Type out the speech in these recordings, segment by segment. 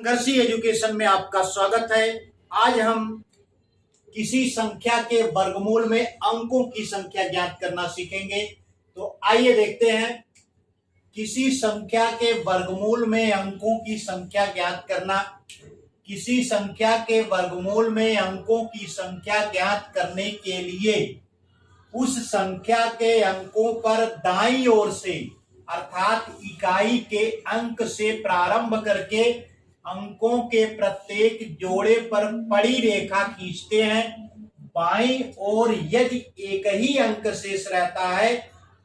संघर्षी education में आपका स्वागत है। आज हम किसी संख्या के वर्गमूल में अंकों की संख्या ज्ञात करना सीखेंगे। तो आइए देखते हैं, किसी संख्या के वर्गमूल में अंकों की संख्या ज्ञात करना। किसी संख्या के वर्गमूल में अंकों की संख्या ज्ञात करने के लिए उस संख्या के अंकों पर दाईं ओर से अर्थात इकाई के अंक से प्रारंभ करके अंकों के प्रत्येक जोड़े पर पड़ी रेखा खींचते हैं। बाईं ओर यदि एक ही अंक शेष रहता है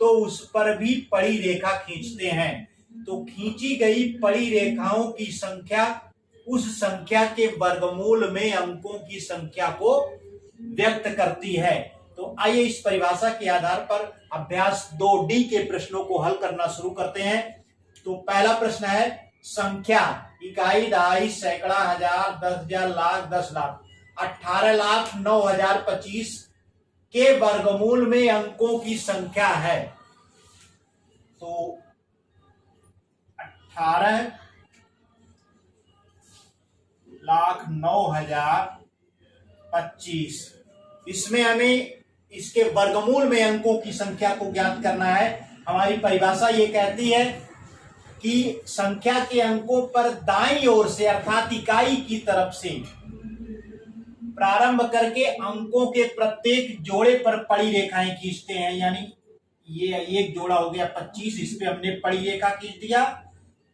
तो उस पर भी पड़ी रेखा खींचते हैं। तो खींची गई पड़ी रेखाओं की संख्या उस संख्या के वर्गमूल में अंकों की संख्या को व्यक्त करती है। तो आइए इस परिभाषा के आधार पर अभ्यास 2D के प्रश्नों को हल करना शुरू करते हैं। तो पहला प्रश्न है, संख्या इकाई, दहाई, सैकड़ा, हजार, 10,000, लाख, 10 लाख, 18,09,025 के वर्गमूल में अंकों की संख्या है। तो 18,09,025 इसमें हमें इसके वर्गमूल में अंकों की संख्या को ज्ञात करना है। हमारी परिभाषा ये कहती है कि संख्या के अंकों पर दाईं ओर से अर्थात इकाई की तरफ से प्रारंभ करके अंकों के प्रत्येक जोड़े पर पड़ी रेखाएं खींचते हैं। यानी ये एक जोड़ा हो गया 25, इस पे हमने पड़ी रेखा खींच दिया।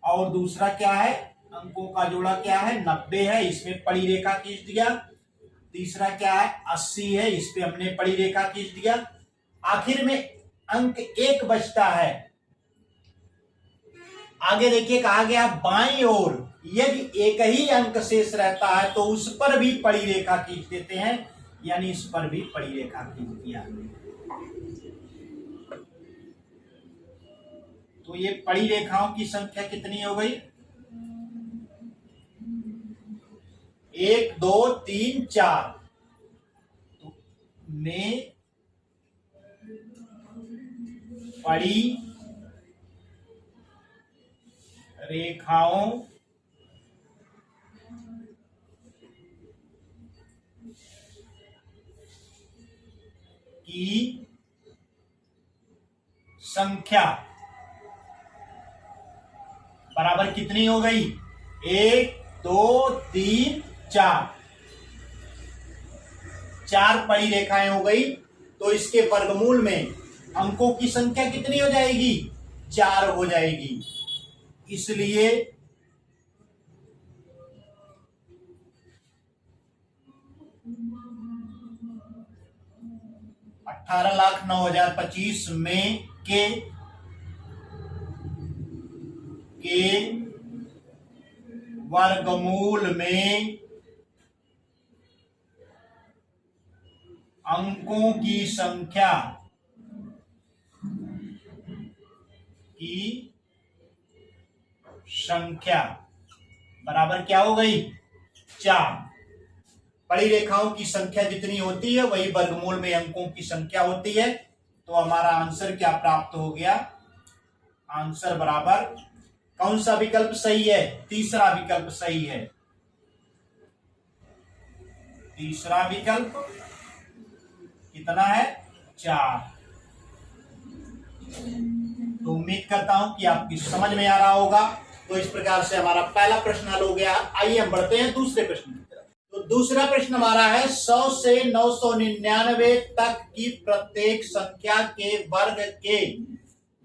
और दूसरा क्या है, अंकों का जोड़ा क्या है, 90 है, इसमें पड़ी रेखा खींच दिया। तीसरा क्या है, 80 है, इस पे हमने पड़ी रेखा खींच दिया। आखिर में अंक 1 बचता है। आगे देखिए कहा गया बाईं ओर यदि एक ही अंक शेष रहता है तो उस पर भी पड़ी रेखा खींच देते हैं। यानी इस पर भी पड़ी रेखा खींच दिया। तो ये पड़ी रेखाओं की संख्या कितनी हो गई, 1 2 3 4। तो में पड़ी रेखाओं की संख्या बराबर कितनी हो गई, 1 2 3 4। 4 पड़ी रेखाएं हो गई। तो इसके वर्गमूल में अंकों की संख्या कितनी हो जाएगी, 4 हो जाएगी। इसलिए $18,09,025 में के वर्गमूल में अंकों की संख्या बराबर क्या हो गई, 4। पड़ी रेखाओं की संख्या जितनी होती है वही वर्गमूल में अंकों की संख्या होती है। तो हमारा आंसर क्या प्राप्त हो गया, आंसर बराबर कौन सा विकल्प सही है, तीसरा विकल्प सही है। तीसरा विकल्प कितना है, 4। तो उम्मीद करता हूं कि आपकी समझ में आ रहा होगा। तो इस प्रकार से हमारा पहला प्रश्न हल हो गया। आइए हम बढ़ते हैं दूसरे प्रश्न की तरफ। तो दूसरा प्रश्न हमारा है, 100 से 999 तक की प्रत्येक संख्या के वर्ग के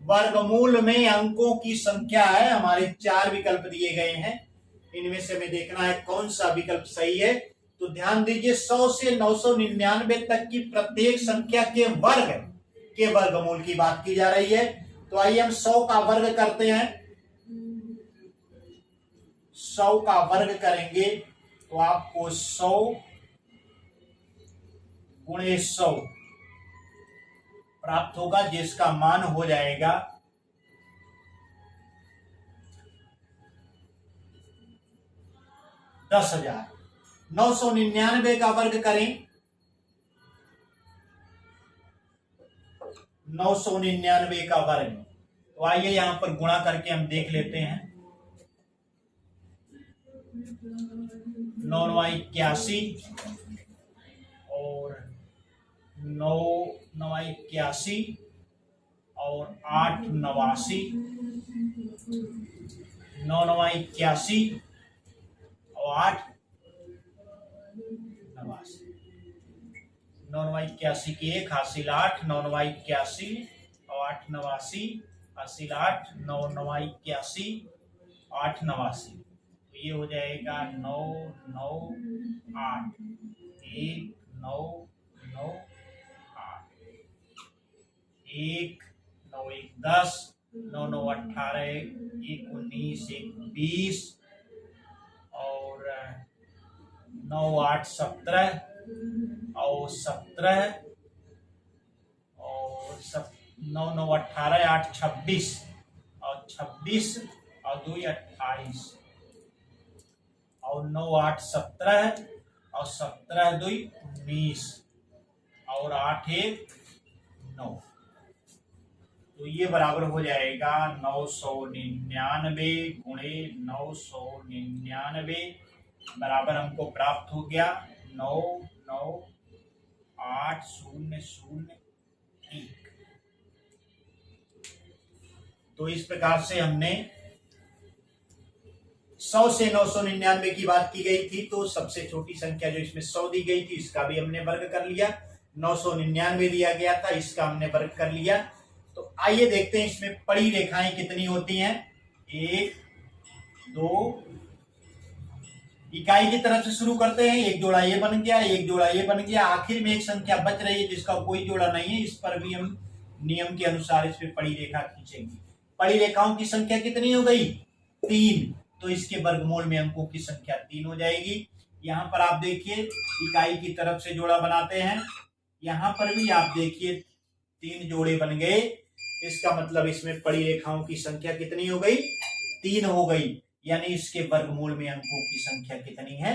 वर्गमूल में अंकों की संख्या है। हमारे 4 विकल्प दिए गए हैं, इनमें से हमें देखना है कौन सा विकल्प सही है। तो ध्यान दीजिए, 100 से 999 तक की प्रत्येक संख्या के वर्ग के वर्गमूल की बात की जा रही है। तो आइए हम 100 का वर्ग करते हैं। 100 का वर्ग करेंगे तो आपको 100 गुणे 100 प्राप्त होगा, जिसका मान हो जाएगा 10,000। 999 का वर्ग करें, 999 का वर्ग। तो आइए यहां पर गुणा करके हम देख लेते हैं। 9 9 81 और 9 9 81 और 8 89, 9 9 81 और 8 89, 9 9 81 की 1 हासिल 8, 9 9 81 और 8 89 हासिल 8, 9 9 81 8 89, तो ये हो जाएगा 9 9 8 1 9 9 8 1 9 1 10, 9 9 18 1 19 1 20 और 9 8 17 और 17 और 9 9 18 8 26 और 26 और 2 28 और 9 8 17 और 17 2 19 और 8 1 9, तो ये बराबर हो जाएगा 999 गुणे 999 बराबर हमको प्राप्त हो गया 9 9 8 0 0 1। तो इस प्रकार से हमने 100 से 999 की बात की गई थी, तो सबसे छोटी संख्या जो इसमें 100 दी गई थी इसका भी हमने वर्ग कर लिया, 999 दिया गया था इसका हमने वर्ग कर लिया। तो आइए देखते हैं इसमें पड़ी रेखाएं कितनी होती हैं। 1 2, इकाई की तरफ से शुरू करते हैं, एक जोड़ा ये बन गया, एक जोड़ा ये बन गया, आखिर में एक संख्या बच रही है जिसका कोई जोड़ा नहीं है, इस पर भी हम नियम के अनुसार इस पे पड़ी रेखा खींचेंगे। पड़ी रेखाओं की संख्या कितनी हो गई? 3, तो इसके वर्गमूल में अंकों की संख्या 3 हो जाएगी। यहाँ पर आप देखिए इकाई की तरफ से जोड़ा बनाते हैं, यहाँ पर भी आप देखिए 3 जोड़े बन गए, इसका मतलब इसमें पड़ी रेखाओं की संख्या कितनी हो गई? 3 हो गई, यानी इसके वर्गमूल में अंकों की संख्या कितनी है?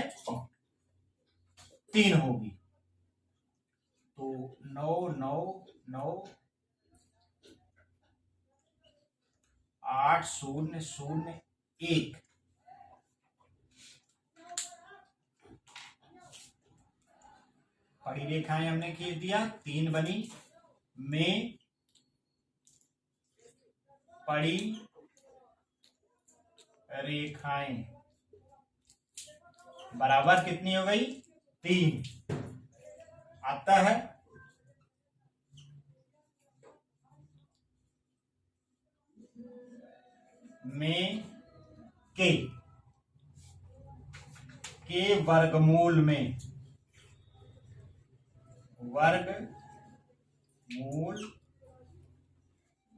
3 होगी। तो 9 9 9 8 0 0 1, पड़ी रेखाएं हमने खींच दिया, 3 बनी, में पड़ी रेखाएं बराबर कितनी हो गई? 3 आता है। में के वर्गमूल में, वर्गमूल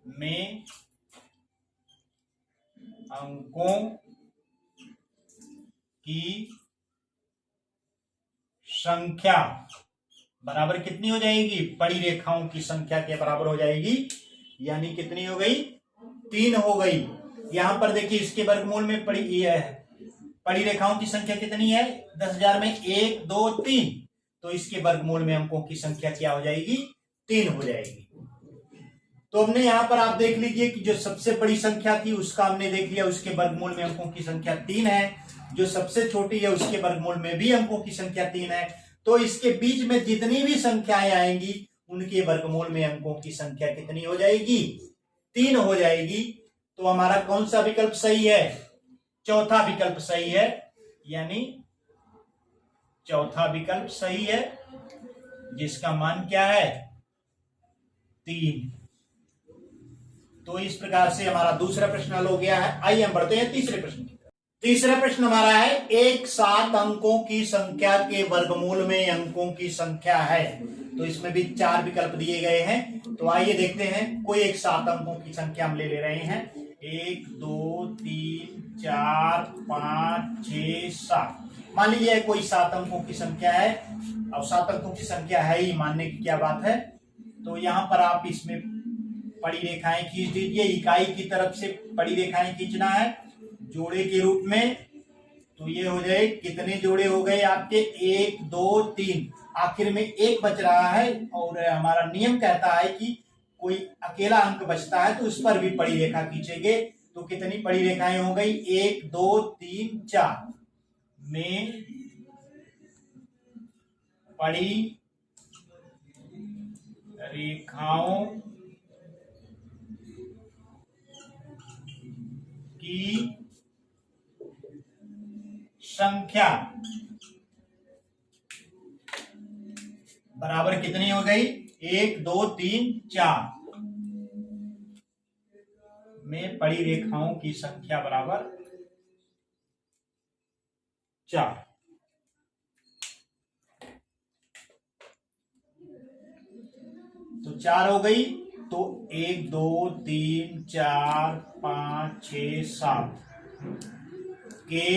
में अंकों की संख्या बराबर कितनी हो जाएगी? पड़ी रेखाओं की संख्या के बराबर हो जाएगी, यानी कितनी हो गई? 3 हो गई। यहां पर देखिए इसके वर्गमूल में पड़ी रेखाओं की संख्या कितनी है? 10,000 में 1 2 3, तो इसके वर्गमूल में अंकों की संख्या क्या हो जाएगी? 3 हो जाएगी। तो हमने यहां पर आप देख लीजिए कि जो सबसे बड़ी संख्या थी उसका हमने देख लिया, उसके वर्गमूल में अंकों की संख्या 3 है। जो सबसे छोटी है उसके वर्गमूल में भी अंकों की संख्या 3 है। तो इसके बीच में जितनी भी संख्याएं आएंगी उनके वर्गमूल में अंकों की संख्या कितनी हो जाएगी? 3 हो जाएगी। तो हमारा कौन सा विकल्प सही है? चौथा विकल्प सही है, यानी चौथा विकल्प सही है, जिसका मान क्या है? 3। तो इस प्रकार से हमारा दूसरा प्रश्न हल हो गया है। आइए हम बढ़ते हैं तीसरे प्रश्न की तरफ। तीसरा प्रश्न हमारा है, एक सात अंकों की संख्या के वर्गमूल में अंकों की संख्या है। तो इसमें भी 4 विकल्प दिए गए हैं। तो आइए देखते हैं, कोई एक 7 अंकों की संख्या हम ले रहे हैं। 1 2 3 4 5 6 7। मान लीजिए कोई 7 अंकों की संख्या है। अब 7 अंकों की संख्या है ही, मानने की क्या बात है। तो यहां पर आप इसमें पड़ी रेखाएं खींच दीजिए। इकाई की तरफ से पड़ी रेखाएं खींचना है जोड़े के रूप में। तो ये हो जाए, कितने जोड़े हो गए आपके? 1 2 3, आखिर में 1 बच रहा है और हमारा नियम कहता है कि कोई अकेला अंक बचता है तो उस पर भी पड़ी रेखा खींचेंगे। तो कितनी पड़ी रेखाएं हो गई? 1 2 3 4। में पड़ी रेखाओं की संख्या बराबर कितनी हो गई? 1 2 3 4 में पड़ी रेखाओं की संख्या बराबर 4। तो 4 हो गई। तो 1 2 3 4 5 6 7 के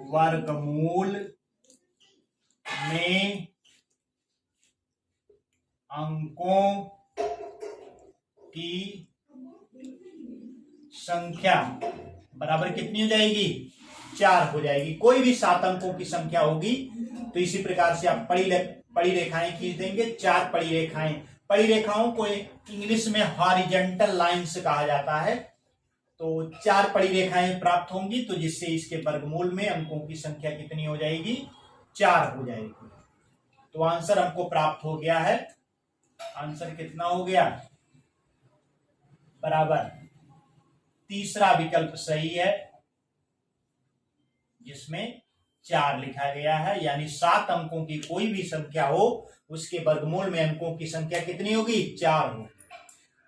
वर्गमूल में अंकों की संख्या बराबर कितनी हो जाएगी? 4 हो जाएगी। कोई भी 7 अंकों की संख्या होगी तो इसी प्रकार से आप पड़ी रेखाएं खींच देंगे। 4 पड़ी रेखाएं, पड़ी रेखाओं को इंग्लिश में हॉरिजॉन्टल लाइंस कहा जाता है। तो 4 पड़ी रेखाएं प्राप्त होंगी, तो जिससे इसके वर्गमूल में अंकों की संख्या कितनी हो जाएगी? 4 हो जाएगी। तो आंसर हमको प्राप्त हो गया है। आंसर कितना हो गया? बराबर तीसरा विकल्प सही है, जिसमें 4 लिखा गया है। यानी 7 अंकों की कोई भी संख्या हो, उसके वर्गमूल में अंकों की संख्या कितनी होगी? 4 हो।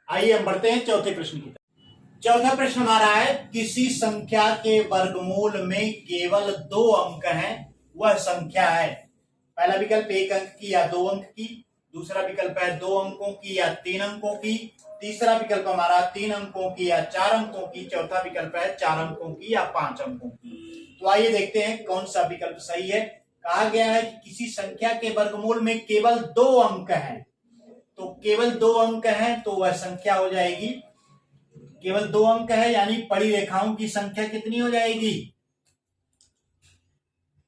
आइए हम बढ़ते हैं चौथे प्रश्न की तरफ। चौथा प्रश्न हमारा है, किसी संख्या के वर्गमूल में केवल 2 अंक हैं, वह संख्या है। पहला विकल्प 1 अंक की या 2 अंक की, दूसरा विकल्प है 2 अंकों की या 3 अंकों की, तीसरा विकल्प हमारा 3 अंकों की या 4 अंकों की, चौथा विकल्प है 4 अंकों की या 5 अंकों की। तो आइए देखते हैं कौन सा विकल्प सही है। कहा गया है कि किसी संख्या के वर्गमूल में केवल 2 अंक हैं, तो केवल 2 अंक हैं तो वह संख्या हो जाएगी। केवल 2 अंक है यानी पड़ी रेखाओं की संख्या कितनी हो जाएगी?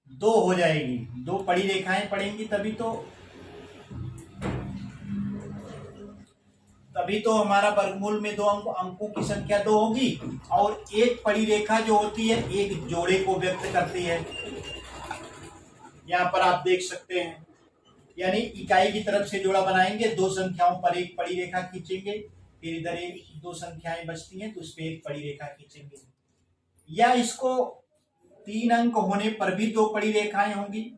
2 हो जाएगी। 2 पड़ी रेखाएं पड़ेंगी तभी तो हमारा वर्गमूल में 2 अंकों की संख्या 2 होगी। और एक पड़ी रेखा जो होती है एक जोड़े को व्यक्त करती है। यहां पर आप देख सकते हैं, यानी इकाई की तरफ से जोड़ा बनाएंगे, 2 संख्याओं पर एक पड़ी रेखा खींचेंगे, फिर इधर 2 संख्याएं बचती हैं तो उस पर एक पड़ी रेखा खींचेंगे। या इसको 3 अंक होने पर भी 2 पड़ी रेखाएं होंगी,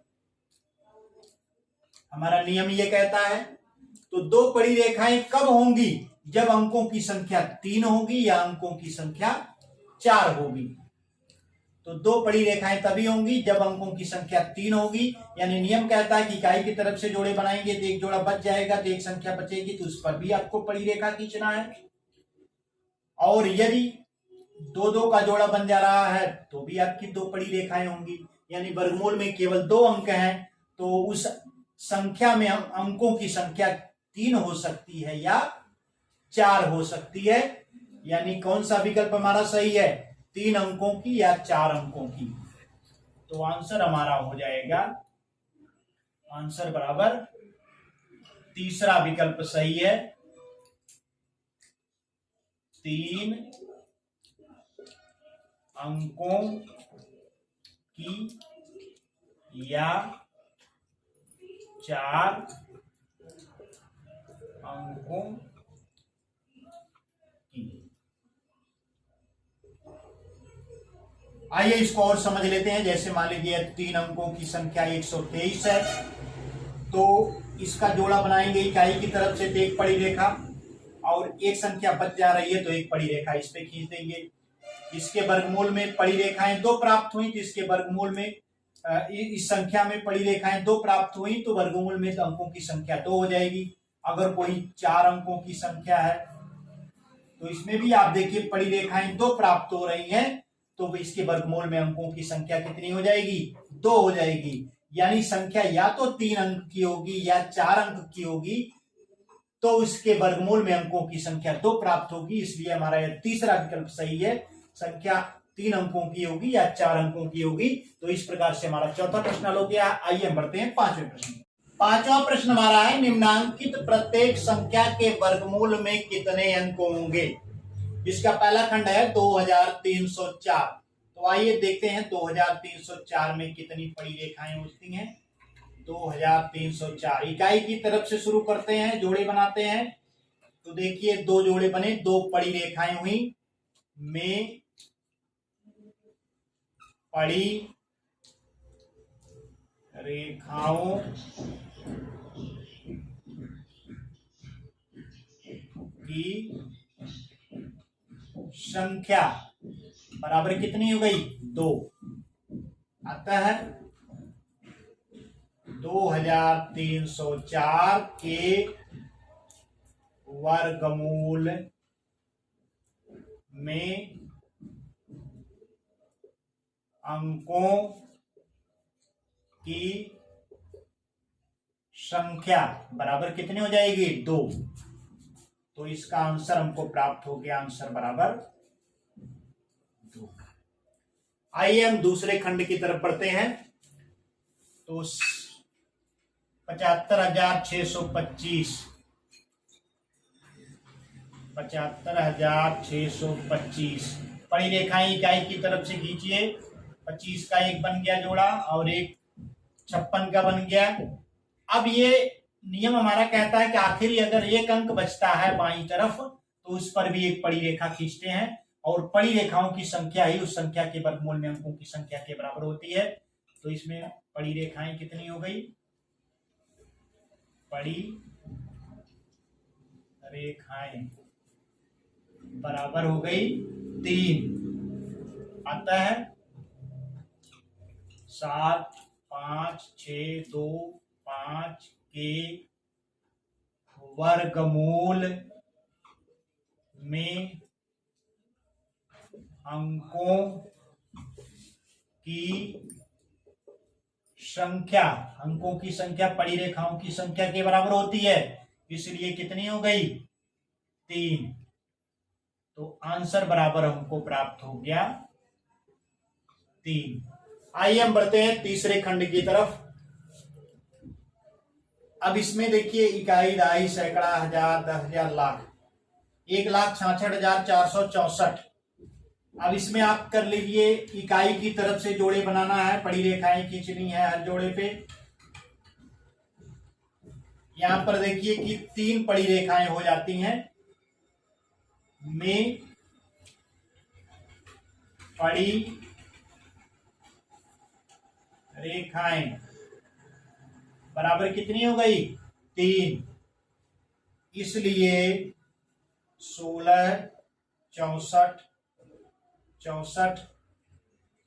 हमारा नियम ये कहता है। तो 2 पड़ी रेखाएं कब होंगी? जब अंकों की संख्या 3 होगी या अंकों की संख्या 4 होगी। तो 2 पड़ी रेखाएं तभी होंगी जब अंकों की संख्या 3 होगी। यानी नियम कहता है कि इकाई की तरफ से जोड़े बनाएंगे तो एक जोड़ा बच जाएगा, तो एक संख्या बचेगी, तो उस पर भी आपको पड़ी रेखा खींचना है। और यदि 2-2 का जोड़ा बन जा रहा है तो भी आपकी 2 पड़ी रेखाएं होंगी। यानी वर्गमूल में केवल 2 अंक हैं तो उस संख्या में हम अंकों की संख्या 3 हो सकती है या 4 हो सकती है। यानी कौन सा विकल्प हमारा सही है? 3 अंकों की या 4 अंकों की। तो आंसर हमारा हो जाएगा, आंसर बराबर तीसरा विकल्प सही है, 3 अंकों की या 4 अंकों की। आइए इसको और समझ लेते हैं। जैसे मान लीजिए 3 अंकों की संख्या 123 है, तो इसका जोड़ा बनाएंगे इकाई की तरफ से तो एक पड़ी रेखा, और एक संख्या बच जा रही है तो एक पड़ी रेखा इस पे खींच देंगे। इसके वर्गमूल में पड़ी रेखाएं 2 प्राप्त हुई, तो इसके वर्गमूल में इस संख्या में पड़ी रेखाएं 2 प्राप्त हुई तो वर्गमूल में अंकों की संख्या 2 हो जाएगी। अगर कोई 4 अंकों की संख्या है तो इसमें भी आप देखिए पड़ी रेखाएं 2 प्राप्त हो रही हैं, तो इसके वर्गमूल में अंकों की संख्या कितनी हो जाएगी? 2 हो जाएगी। यानी संख्या या तो 3 अंक की होगी या 4 अंक की होगी, तो उसके वर्गमूल में अंकों की संख्या 2 प्राप्त होगी। इसलिए हमारा यह तीसरा विकल्प सही है, संख्या 3 अंकों की होगी या 4 अंकों की होगी। तो इस प्रकार से हमारा चौथा प्रश्न हल हो गया। आइए हम बढ़ते हैं 5वें प्रश्न। 5वां प्रश्न हमारा है, निम्नांकित प्रत्येक संख्या के वर्गमूल में कितने अंक होंगे? इसका पहला खंड है 2304। तो आइए देखते हैं 2304 में कितनी पड़ी रेखाएं होती हैं। 2304 इकाई की तरफ से शुरू करते हैं, जोड़े बनाते हैं। तो देखिए दो जोड़े बने, दो पड़ी रेखाएं हुई, में पड़ी रेखाओं की संख्या बराबर कितनी हो गई? 2। अतः 2304 के वर्गमूल में अंकों की संख्या बराबर कितनी हो जाएगी? 2। तो इसका आंसर हमको प्राप्त हो गया, आंसर बराबर 2। आइए हम दूसरे खंड की तरफ बढ़ते हैं। तो 75,625 75,625 पड़ी रेखाएं इकाई की तरफ से खींचिए। 25 का एक बन गया जोड़ा और एक 56 का बन गया। अब ये नियम हमारा कहता है कि आखिर अगर एक अंक बचता है बाईं तरफ तो उस पर भी एक पड़ी रेखा खींचते हैं, और पड़ी रेखाओं की संख्या ही उस संख्या के वर्गमूल में अंकों की संख्या के बराबर होती है। तो इसमें पड़ी रेखाएं कितनी हो गई? पड़ी रेखाएं बराबर हो गई 3। अतः 7, 5, 6, 2, 5 के वर्गमूल में अंकों की संख्या, अंकों की संख्या पड़ी रेखाओं की संख्या के बराबर होती है, इसलिए कितनी हो गई? 3। तो आंसर बराबर हमको प्राप्त हो गया 3। आइए हम बढ़ते हैं तीसरे खंड की तरफ। अब इसमें देखिए इकाई, दहाई, सैकड़ा, हजार, 10,000, लाख, 1,66,464। अब इसमें आप कर लीजिए, इकाई की तरफ से जोड़े बनाना है, पड़ी रेखाएं खींचनी है हर जोड़े पे। यहां पर देखिए कि 3 पड़ी रेखाएं हो जाती हैं, में पड़ी रेखाएं बराबर कितनी हो गई? 3। इसलिए 16, 64, 64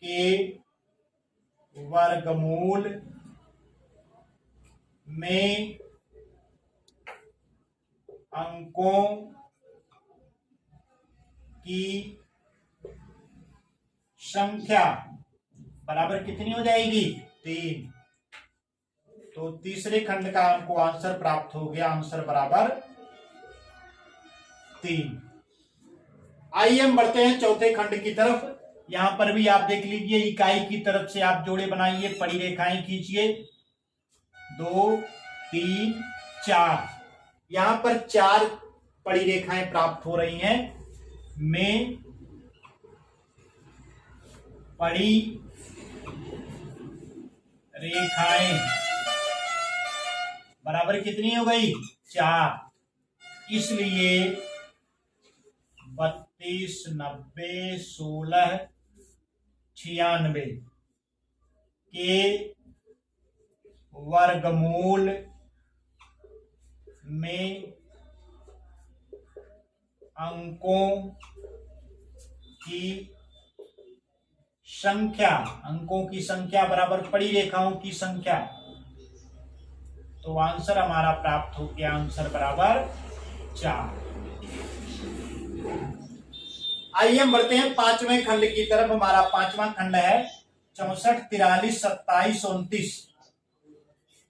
के वर्गमूल में अंकों की संख्या बराबर कितनी हो जाएगी? 3। तो तीसरे खंड का हमको आंसर प्राप्त हो गया, आंसर बराबर 3। आइए हम बढ़ते हैं चौथे खंड की तरफ। यहां पर भी आप देख लीजिए, इकाई की तरफ से आप जोड़े बनाइए, पड़ी रेखाएं खींचिए। 2, 3, 4। यहां पर 4 पड़ी रेखाएं प्राप्त हो रही हैं, में पड़ी रेखाएं बराबर कितनी हो गई? 4। इसलिए 32, 90, 16, 96 के वर्गमूल में अंकों की संख्या, अंकों की संख्या बराबर पड़ी रेखाओं की संख्या। तो आंसर हमारा प्राप्त हो गया, आंसर बराबर 4। आइए हम बढ़ते हैं पांचवें खंड की तरफ। हमारा पांचवा खंड है 64, 43, 27, 29।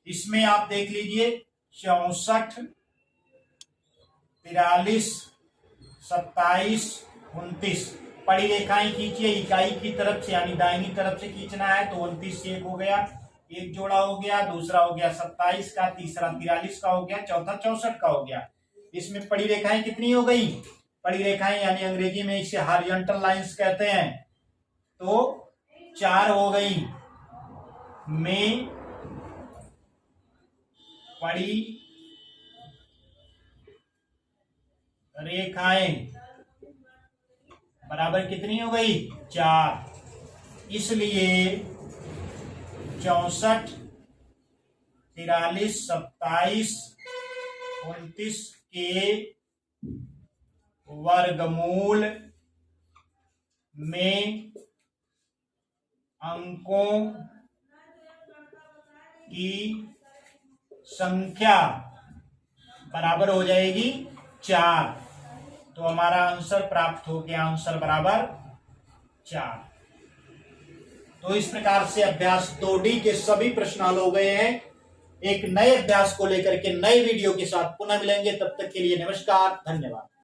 इसमें आप देख लीजिए 64, 43, 27, 29 पड़ी रेखाएं खींचिए इकाई की तरफ से, यानी दाहिनी तरफ से खींचना है। तो 29 से एक हो गया, एक जोड़ा हो गया, दूसरा हो गया 27 का, तीसरा 43 का हो गया, चौथा 64 का हो गया। इसमें पड़ी रेखाएं कितनी हो गई? पड़ी रेखाएं यानी अंग्रेजी में इसे हॉरिजॉन्टल लाइंस कहते हैं। तो 4 हो गई। में पड़ी रेखाएं बराबर कितनी हो गई? 4। इसलिए 64, 43, 27, 29 के वर्गमूल में अंकों की संख्या बराबर हो जाएगी 4। तो हमारा आंसर प्राप्त हो गया, आंसर बराबर 4। तो इस प्रकार से अभ्यास 2D के सभी प्रश्न हल हो गए हैं। एक नए अभ्यास को लेकर के नए वीडियो के साथ पुनः मिलेंगे, तब तक के लिए नमस्कार, धन्यवाद।